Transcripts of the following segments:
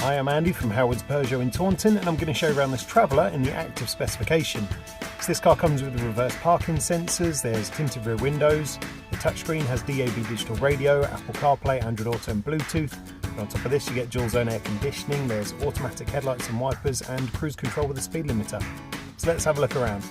Hi, I'm Andy from Howard's Peugeot in Taunton, and I'm going to show you around this Traveller in the active specification. So this car comes with the reverse parking sensors, there's tinted rear windows, the touchscreen has DAB digital radio, Apple CarPlay, Android Auto and Bluetooth. And on top of this you get dual zone air conditioning, there's automatic headlights and wipers and cruise control with a speed limiter. So let's have a look around.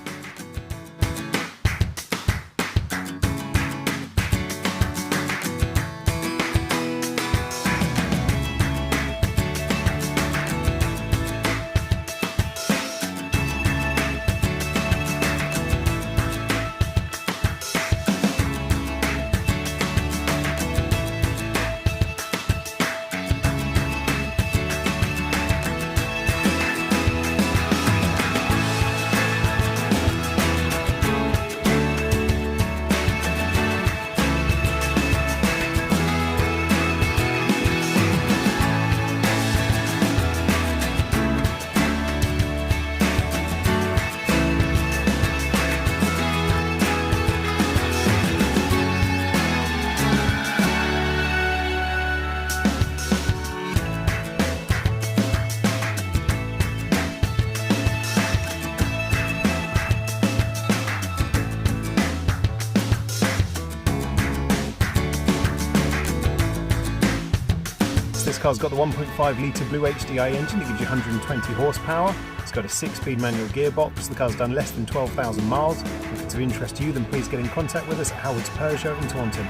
This car's got the 1.5 litre Blue HDI engine that gives you 120 horsepower. It's got a 6-speed manual gearbox. The car's done less than 12,000 miles. If it's of interest to you, then please get in contact with us at Howard's Peugeot in Taunton.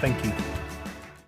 Thank you.